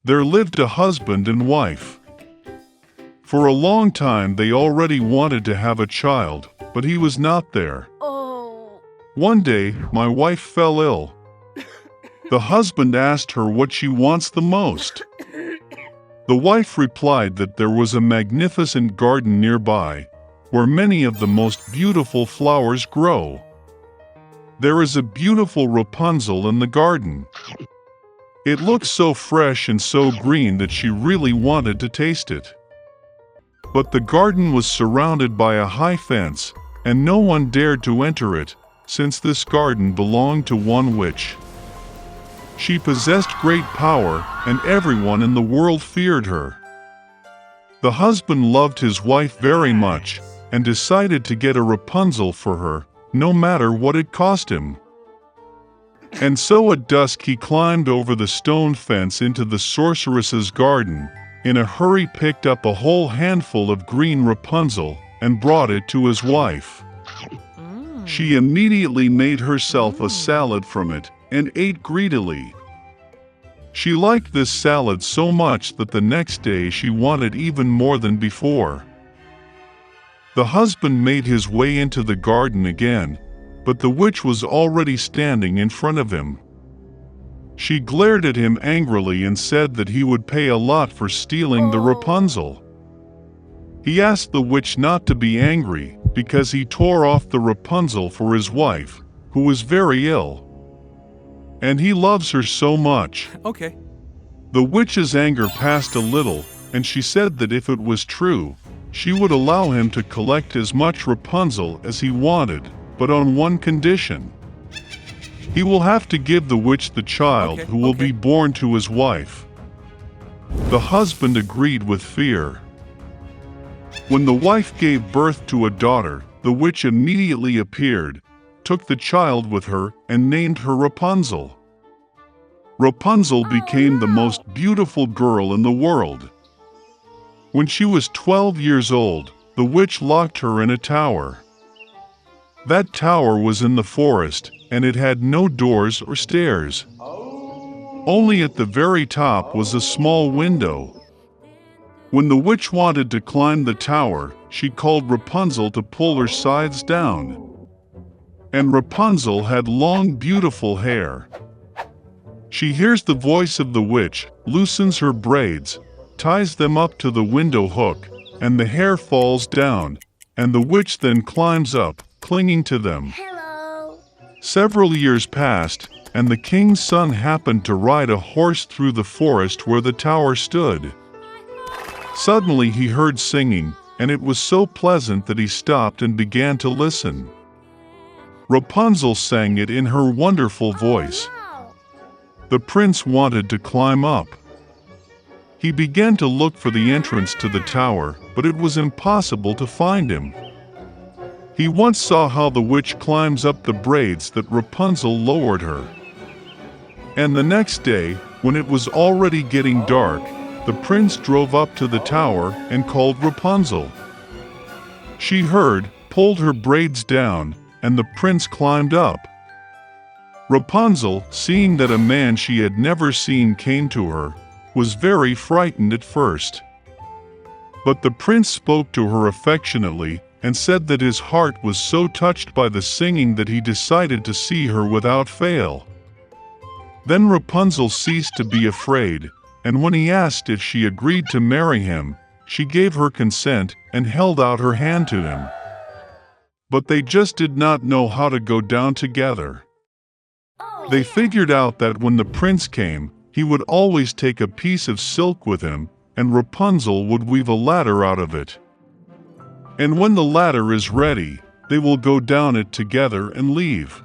there lived a husband and wife. For a long time they already wanted to have a child, but he was not there. Oh. One day, my wife fell ill. The husband asked her what she wants the most. The wife replied that there was a magnificent garden nearby, where many of the most beautiful flowers grow. There is a beautiful Rapunzel in the garden. It looked so fresh and so green that she really wanted to taste it. But the garden was surrounded by a high fence, and no one dared to enter it, since this garden belonged to one witch. She possessed great power, and everyone in the world feared her. The husband loved his wife very much, and decided to get a Rapunzel for her, no matter what it cost him. And so at dusk he climbed over the stone fence into the sorceress's garden, in a hurry picked up a whole handful of green Rapunzel, and brought it to his wife. She immediately made herself a salad from it, and ate greedily. She liked this salad so much that the next day she wanted even more than before. The husband made his way into the garden again, but the witch was already standing in front of him. She glared at him angrily and said that he would pay a lot for stealing the Rapunzel. He asked the witch not to be angry, because he tore off the Rapunzel for his wife, who was very ill. And he loves her so much. Okay. The witch's anger passed a little, and she said that if it was true, she would allow him to collect as much Rapunzel as he wanted, but on one condition. He will have to give the witch the child who will be born to his wife. The husband agreed with fear. When the wife gave birth to a daughter, the witch immediately appeared, took the child with her, and named her Rapunzel. Rapunzel became the most beautiful girl in the world. When she was 12 years old, the witch locked her in a tower. That tower was in the forest, and it had no doors or stairs. Only at the very top was a small window. When the witch wanted to climb the tower, she called Rapunzel to pull her sides down. And Rapunzel had long, beautiful hair. She hears the voice of the witch, loosens her braids, ties them up to the window hook, and the hair falls down, and the witch then climbs up, clinging to them. Hello. Several years passed, and the king's son happened to ride a horse through the forest where the tower stood. Suddenly he heard singing, and it was so pleasant that he stopped and began to listen. Rapunzel sang it in her wonderful voice. The prince wanted to climb up. He began to look for the entrance to the tower, but it was impossible to find him. He once saw how the witch climbs up the braids that Rapunzel lowered her. And the next day, when it was already getting dark, the prince drove up to the tower and called Rapunzel. She heard, pulled her braids down, and the prince climbed up. Rapunzel, seeing that a man she had never seen came to her, was very frightened at first. But the prince spoke to her affectionately and said that his heart was so touched by the singing that he decided to see her without fail. Then Rapunzel ceased to be afraid, and when he asked if she agreed to marry him, she gave her consent and held out her hand to him. But they just did not know how to go down together. They figured out that when the prince came, he would always take a piece of silk with him, and Rapunzel would weave a ladder out of it. And when the ladder is ready, they will go down it together and leave.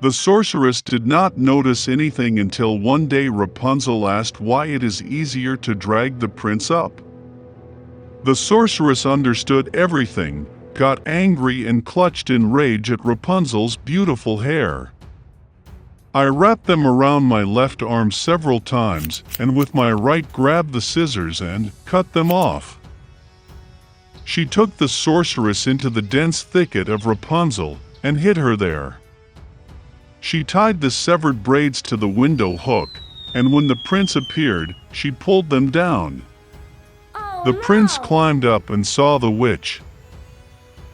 The sorceress did not notice anything until one day Rapunzel asked why it is easier to drag the prince up. The sorceress understood everything, got angry and clutched in rage at Rapunzel's beautiful hair. I wrapped them around my left arm several times, and with my right grabbed the scissors and cut them off. She took the sorceress into the dense thicket of Rapunzel and hid her there. She tied the severed braids to the window hook, and when the prince appeared, she pulled them down. The prince climbed up and saw the witch.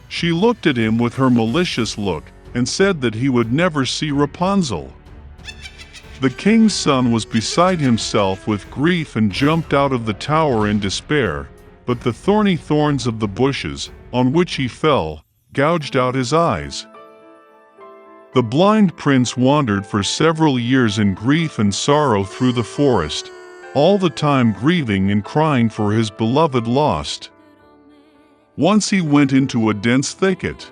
She looked at him with her malicious look and said that he would never see Rapunzel. The king's son was beside himself with grief and jumped out of the tower in despair, but the thorny thorns of the bushes, on which he fell, gouged out his eyes. The blind prince wandered for several years in grief and sorrow through the forest, all the time grieving and crying for his beloved lost. Once he went into a dense thicket.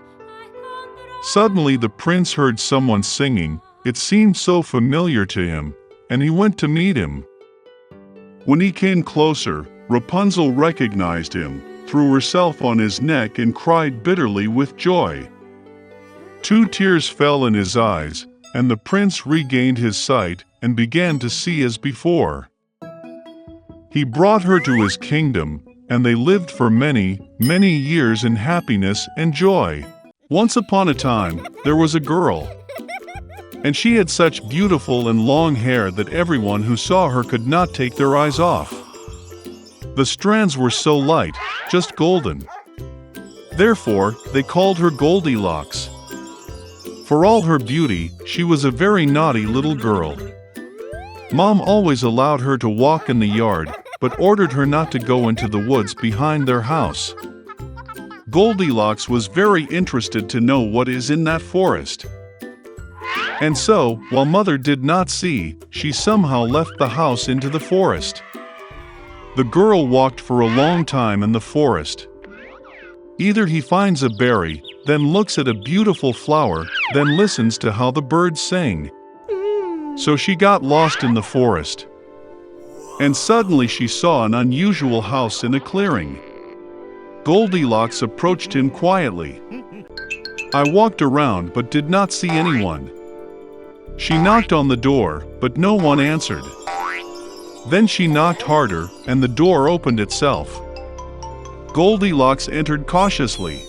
Suddenly the prince heard someone singing. It seemed so familiar to him, and he went to meet him. When he came closer, Rapunzel recognized him, threw herself on his neck and cried bitterly with joy. 2 tears fell in his eyes, and the prince regained his sight and began to see as before. He brought her to his kingdom, and they lived for many, many years in happiness and joy. Once upon a time, there was a girl, and she had such beautiful and long hair that everyone who saw her could not take their eyes off. The strands were so light, just golden. Therefore, they called her Goldilocks. For all her beauty, she was a very naughty little girl. Mom always allowed her to walk in the yard, but ordered her not to go into the woods behind their house. Goldilocks was very interested to know what is in that forest. And so, while Mother did not see, she somehow left the house into the forest. The girl walked for a long time in the forest. Either he finds a berry, then looks at a beautiful flower, then listens to how the birds sing. So she got lost in the forest. And suddenly she saw an unusual house in a clearing. Goldilocks approached him quietly. I walked around but did not see anyone. She knocked on the door, but no one answered. Then she knocked harder, and the door opened itself. Goldilocks entered cautiously.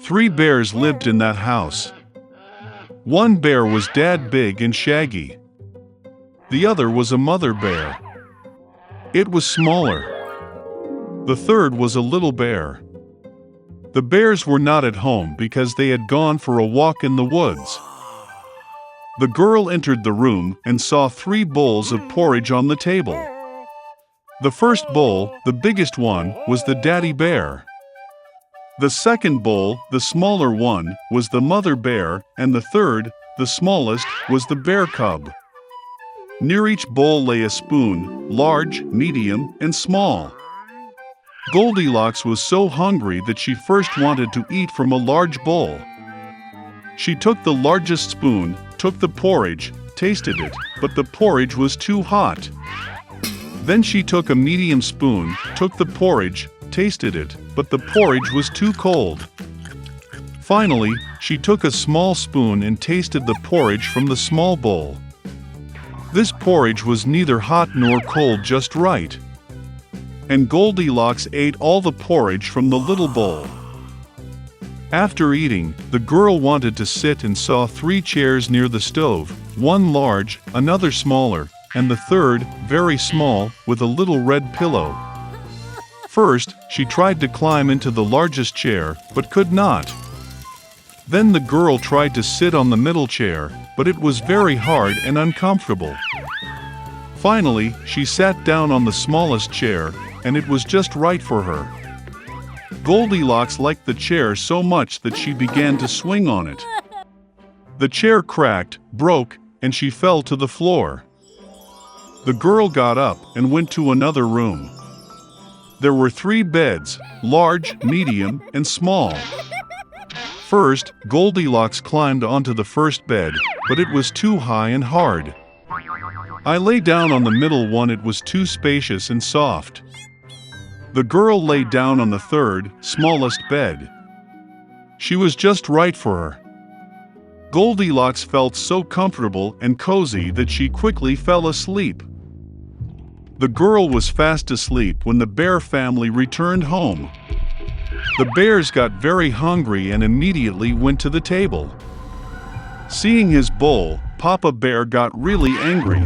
3 bears lived in that house. One bear was dad big and shaggy. The other was a mother bear. It was smaller. The third was a little bear. The bears were not at home because they had gone for a walk in the woods. The girl entered the room and saw 3 bowls of porridge on the table. The first bowl, the biggest one, was the daddy bear. The second bowl, the smaller one, was the mother bear, and the third, the smallest, was the bear cub. Near each bowl lay a spoon, large, medium, and small. Goldilocks was so hungry that she first wanted to eat from a large bowl. She took the largest spoon, took the porridge, tasted it, but the porridge was too hot. Then she took a medium spoon, took the porridge, tasted it, but the porridge was too cold. Finally, she took a small spoon and tasted the porridge from the small bowl. This porridge was neither hot nor cold, just right. And Goldilocks ate all the porridge from the little bowl. After eating, the girl wanted to sit and saw 3 chairs near the stove, one large, another smaller, and the third, very small, with a little red pillow. First, she tried to climb into the largest chair, but could not. Then the girl tried to sit on the middle chair, but it was very hard and uncomfortable. Finally, she sat down on the smallest chair, and it was just right for her. Goldilocks liked the chair so much that she began to swing on it. The chair cracked, broke, and she fell to the floor. The girl got up and went to another room. There were 3 beds, large, medium, and small. First, Goldilocks climbed onto the first bed, but it was too high and hard. I lay down on the middle one, it was too spacious and soft. The girl lay down on the third, smallest bed. She was just right for her. Goldilocks felt so comfortable and cozy that she quickly fell asleep. The girl was fast asleep when the bear family returned home. The bears got very hungry and immediately went to the table. Seeing his bowl, Papa Bear got really angry.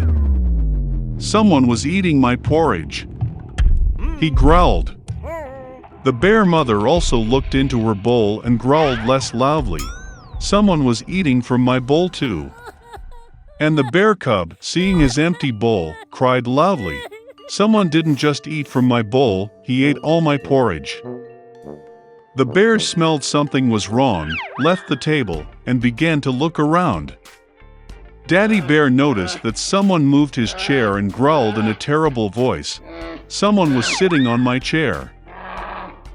Someone was eating my porridge. He growled. The bear mother also looked into her bowl and growled less loudly. Someone was eating from my bowl too. And the bear cub, seeing his empty bowl, cried loudly. Someone didn't just eat from my bowl, he ate all my porridge. The bear smelled something was wrong, left the table, and began to look around. Daddy Bear noticed that someone moved his chair and growled in a terrible voice. Someone was sitting on my chair.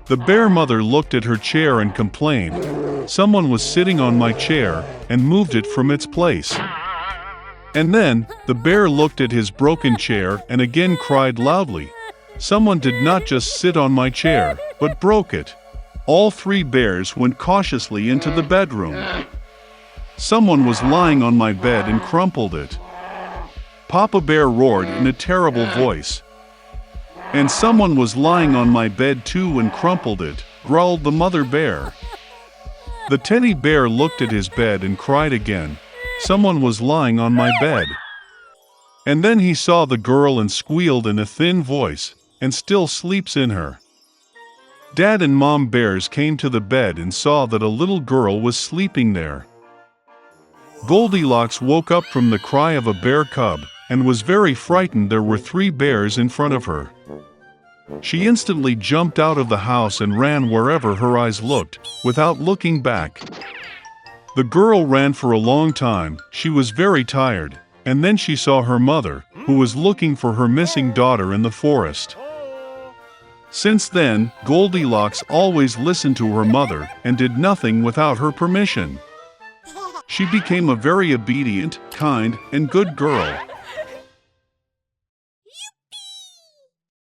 The bear mother looked at her chair and complained. Someone was sitting on my chair and moved it from its place. And then, the bear looked at his broken chair and again cried loudly. Someone did not just sit on my chair, but broke it. All three bears went cautiously into the bedroom. Someone was lying on my bed and crumpled it. Papa Bear roared in a terrible voice. And someone was lying on my bed too and crumpled it, growled the mother bear. The teddy bear looked at his bed and cried again. Someone was lying on my bed. And then he saw the girl and squealed in a thin voice, and still sleeps in her. Dad and Mom bears came to the bed and saw that a little girl was sleeping there. Goldilocks woke up from the cry of a bear cub, and was very frightened. There were 3 bears in front of her. She instantly jumped out of the house and ran wherever her eyes looked, without looking back. The girl ran for a long time. She was very tired, and then she saw her mother, who was looking for her missing daughter in the forest. Since then, Goldilocks always listened to her mother and did nothing without her permission. She became a very obedient, kind, and good girl.